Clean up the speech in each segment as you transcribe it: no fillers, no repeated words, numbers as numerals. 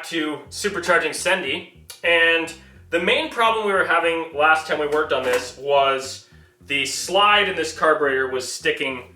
to supercharging Sendy, and the main problem we were having last time we worked on this was the slide in this carburetor was sticking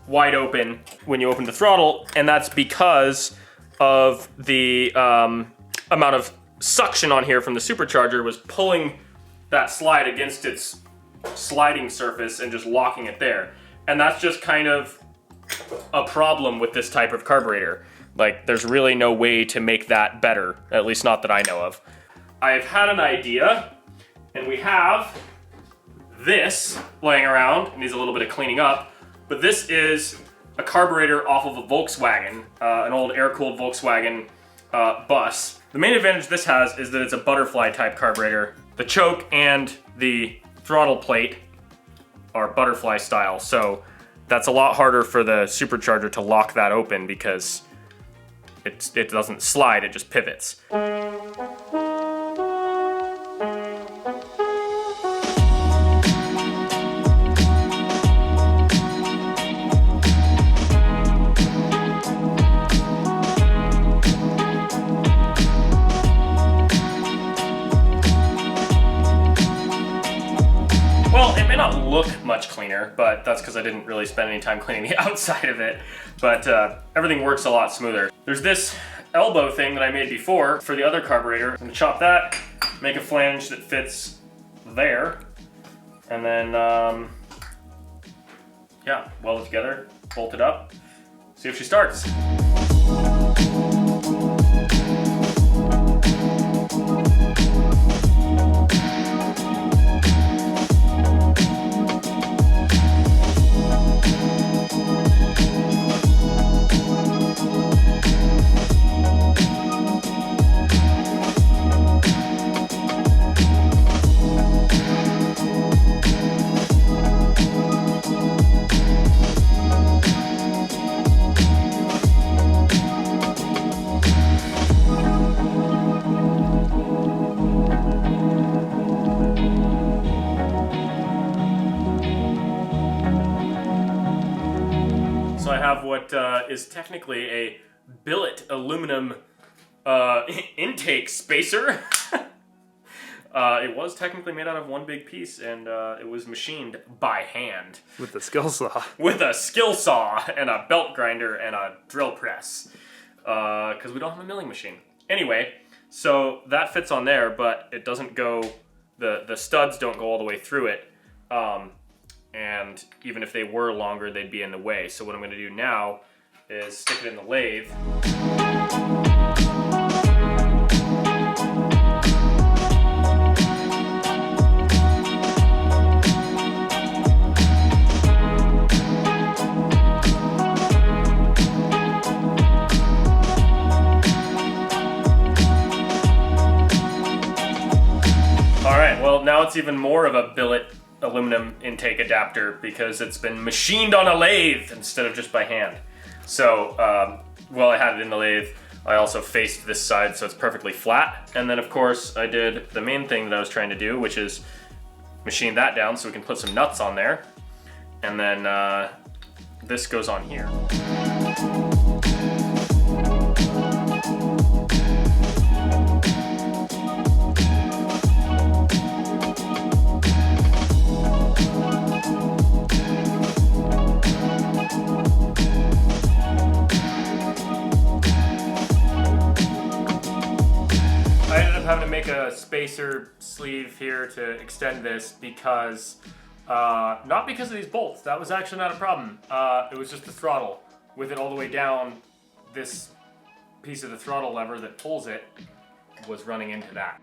wide open when you open the throttle, and that's because of the amount of suction on here from the supercharger was pulling that slide against its sliding surface and just locking it there. And that's just kind of a problem with this type of carburetor. Like, there's really no way to make that better, at least not that I know of. I've had an idea, and we have this laying around. It needs a little bit of cleaning up, but this is a carburetor off of a Volkswagen, an old air-cooled Volkswagen bus. The main advantage this has is that it's a butterfly type carburetor. The choke and the throttle plate are butterfly style, so that's a lot harder for the supercharger to lock that open because it doesn't slide, it just pivots. Look much cleaner, but that's because I didn't really spend any time cleaning the outside of it. But everything works a lot smoother. There's this elbow thing that I made before for the other carburetor. I'm gonna chop that, make a flange that fits there, and then yeah, weld it together, bolt it up, see if she starts. So I have what is technically a billet aluminum intake spacer. It was technically made out of one big piece, and it was machined by hand. With a skill saw. With a skill saw and a belt grinder and a drill press. Because we don't have a milling machine. Anyway, so that fits on there, but it doesn't go, the studs don't go all the way through it. And even if they were longer, they'd be in the way. So what I'm gonna do now is stick it in the lathe. All right, well, now it's even more of a billet aluminum intake adapter because it's been machined on a lathe instead of just by hand. So while I had it in the lathe, I also faced this side so it's perfectly flat. And then of course I did the main thing that I was trying to do, which is machine that down so we can put some nuts on there. And then this goes on here. Having to make a spacer sleeve here to extend this because, not because of these bolts, that was actually not a problem. It was just the throttle. With it all the way down, this piece of the throttle lever that pulls it was running into that.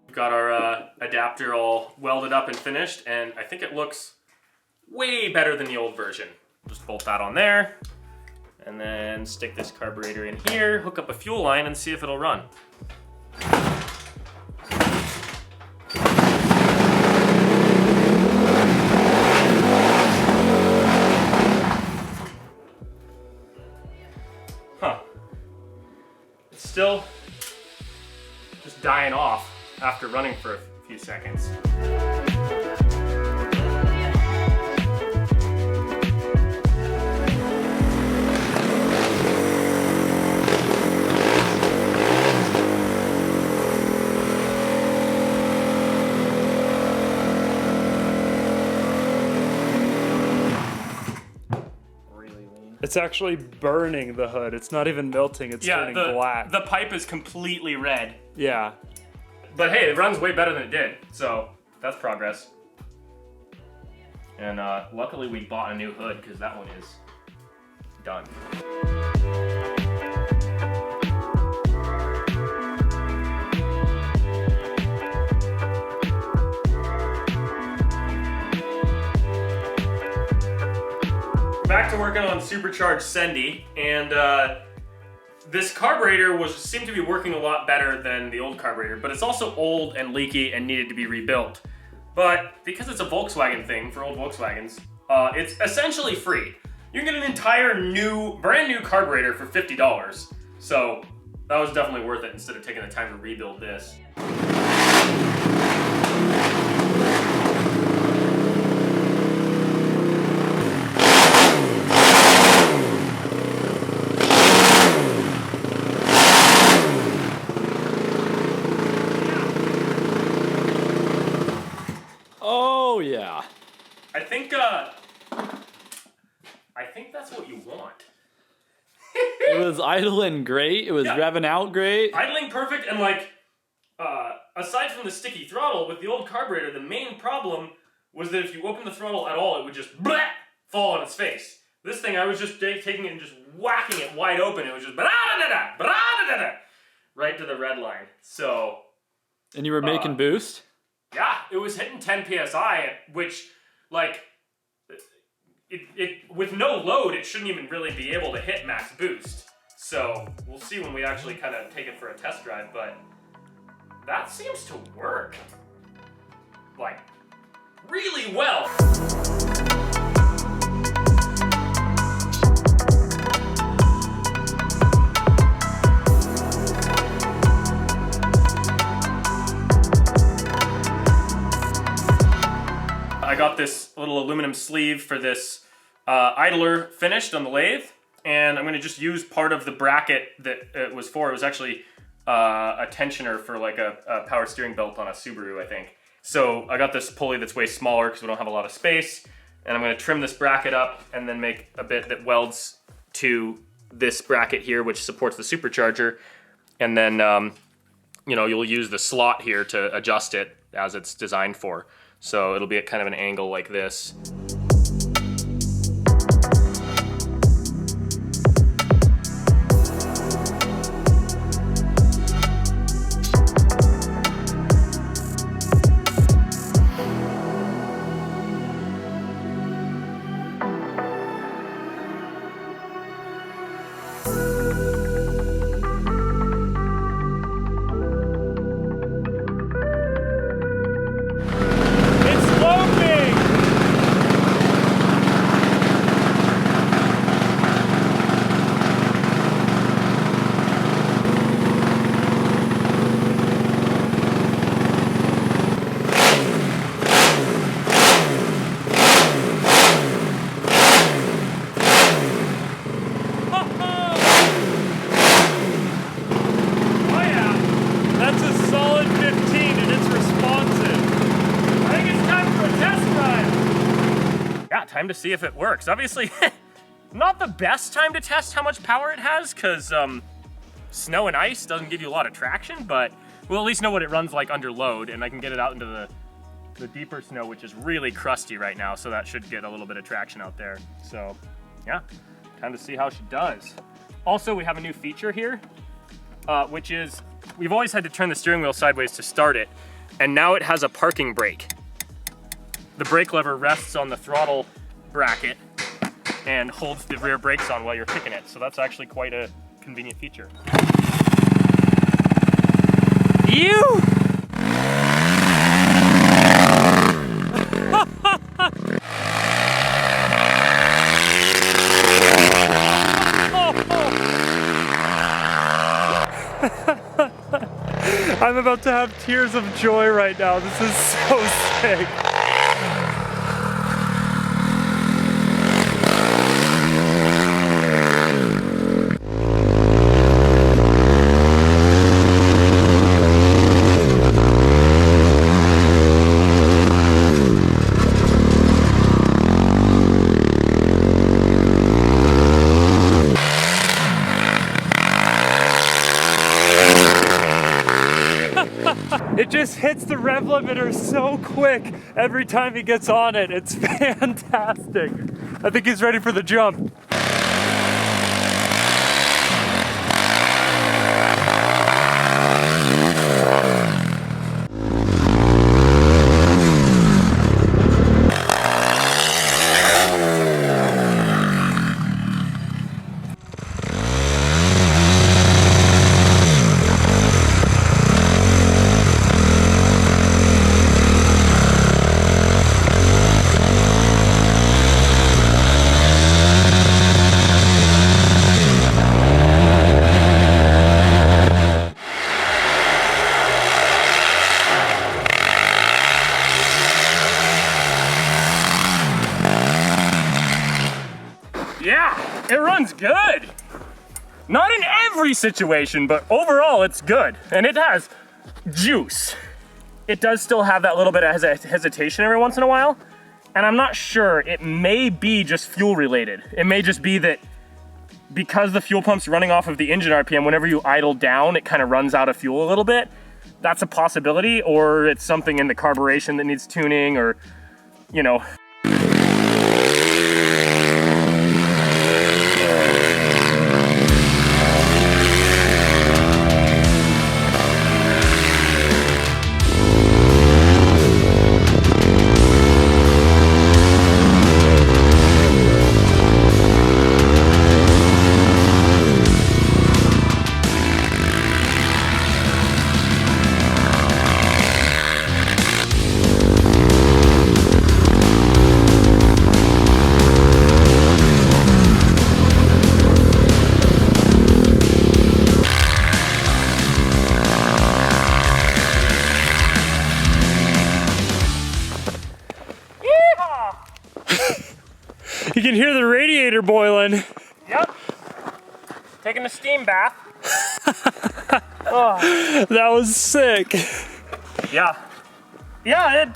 We've got our adapter all welded up and finished, and I think it looks way better than the old version. Just bolt that on there, and then stick this carburetor in here, hook up a fuel line, and see if it'll run. Huh. It's still just dying off after running for a few seconds. It's actually burning the hood. It's not even melting, it's turning black. The pipe is completely red. Yeah. But hey, it runs way better than it did, so that's progress. And luckily we bought a new hood because that one is done. Back to working on supercharged Sendy, and this carburetor seemed to be working a lot better than the old carburetor, but it's also old and leaky and needed to be rebuilt. But because it's a Volkswagen thing for old Volkswagens, it's essentially free. You can get an entire brand new carburetor for $50. So that was definitely worth it instead of taking the time to rebuild this. Oh yeah. I think that's what you want. It was idling great. It was revving out great. Idling perfect, and like, aside from the sticky throttle, with the old carburetor, the main problem was that if you open the throttle at all, it would just fall on its face. This thing, I was just taking it and just whacking it wide open. It was just right to the red line. So. And you were making boost? Yeah, it was hitting 10 PSI, which, like, with no load, it shouldn't even really be able to hit max boost. So we'll see when we actually kind of take it for a test drive, but that seems to work, like, really well. I got this little aluminum sleeve for this idler finished on the lathe, and I'm going to just use part of the bracket that it was for. It was actually a tensioner for like a power steering belt on a Subaru, I think. So I got this pulley that's way smaller because we don't have a lot of space, and I'm going to trim this bracket up and then make a bit that welds to this bracket here, which supports the supercharger, and then you know, you'll use the slot here to adjust it as it's designed for. So it'll be at kind of an angle like this. Time to see if it works. Obviously, not the best time to test how much power it has, because snow and ice doesn't give you a lot of traction, but we'll at least know what it runs like under load, and I can get it out into the deeper snow, which is really crusty right now, so that should get a little bit of traction out there. So, yeah, time to see how she does. Also, we have a new feature here, which is, we've always had to turn the steering wheel sideways to start it, and now it has a parking brake. The brake lever rests on the throttle bracket and holds the rear brakes on while you're kicking it. So that's actually quite a convenient feature. I'm about to have tears of joy right now. This is so sick. It just hits the rev limiter so quick every time he gets on it. It's fantastic. I think he's ready for the jump. Yeah, it runs good. Not in every situation, but overall it's good. And it has juice. It does still have that little bit of hesitation every once in a while. And I'm not sure, it may be just fuel related. It may just be that because the fuel pump's running off of the engine RPM, whenever you idle down, it kind of runs out of fuel a little bit. That's a possibility, or it's something in the carburation that needs tuning, or, you know. You can hear the radiator boiling. Yep. Taking a steam bath. That was sick. Yeah. Yeah,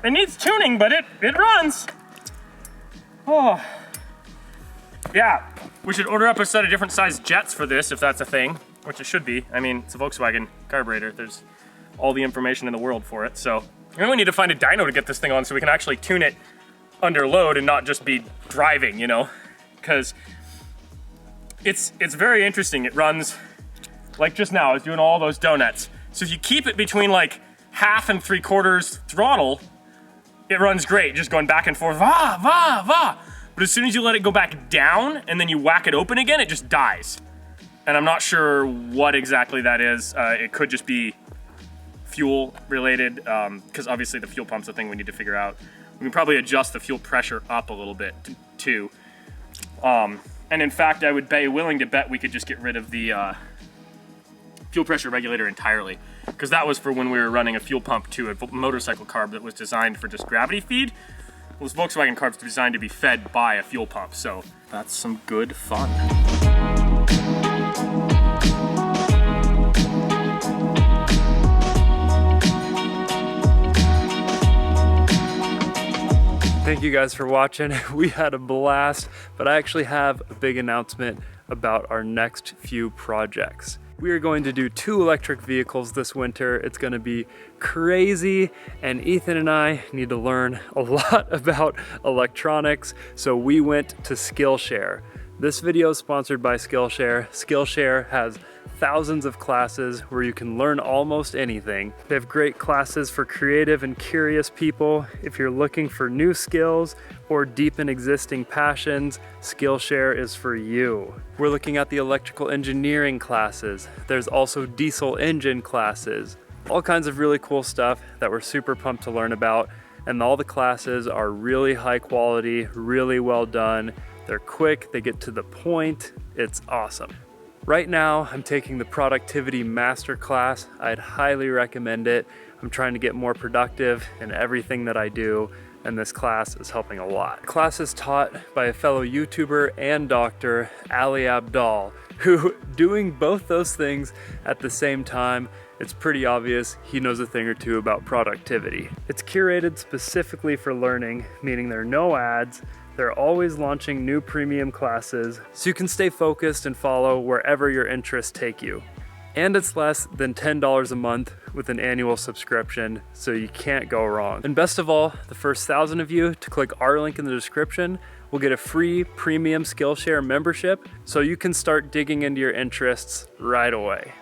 it needs tuning, but it runs. Oh. Yeah, we should order up a set of different sized jets for this if that's a thing, which it should be. I mean, it's a Volkswagen carburetor. There's all the information in the world for it. So we need to find a dyno to get this thing on so we can actually tune it under load and not just be driving, you know, because it's very interesting. It runs like just now. I was doing all those donuts. So if you keep it between like 1/2 and 3/4 throttle, it runs great, just going back and forth, va, va, va. But as soon as you let it go back down and then you whack it open again, it just dies. And I'm not sure what exactly that is. It could just be fuel related, because obviously the fuel pump's a thing we need to figure out. We can probably adjust the fuel pressure up a little bit too. And in fact, I would be willing to bet we could just get rid of the fuel pressure regulator entirely, because that was for when we were running a fuel pump to a motorcycle carb that was designed for just gravity feed. Well, this Volkswagen carb's designed to be fed by a fuel pump, so that's some good fun. Thank you guys for watching. We had a blast, but I actually have a big announcement about our next few projects. We are going to do 2 electric vehicles this winter. It's gonna be crazy, and Ethan and I need to learn a lot about electronics, so we went to Skillshare. This video is sponsored by Skillshare. Skillshare has thousands of classes where you can learn almost anything. They have great classes for creative and curious people. If you're looking for new skills or deepen existing passions, Skillshare is for you. We're looking at the electrical engineering classes. There's also diesel engine classes. All kinds of really cool stuff that we're super pumped to learn about. And all the classes are really high quality, really well done. They're quick, they get to the point. It's awesome. Right now, I'm taking the Productivity Masterclass. I'd highly recommend it. I'm trying to get more productive in everything that I do, and this class is helping a lot. The class is taught by a fellow YouTuber and doctor, Ali Abdal, who, doing both those things at the same time, it's pretty obvious he knows a thing or two about productivity. It's curated specifically for learning, meaning there are no ads. They're always launching new premium classes, so you can stay focused and follow wherever your interests take you. and it's less than $10 a month with an annual subscription, so you can't go wrong. And best of all, the first 1,000 of you to click our link in the description will get a free premium Skillshare membership, so you can start digging into your interests right away.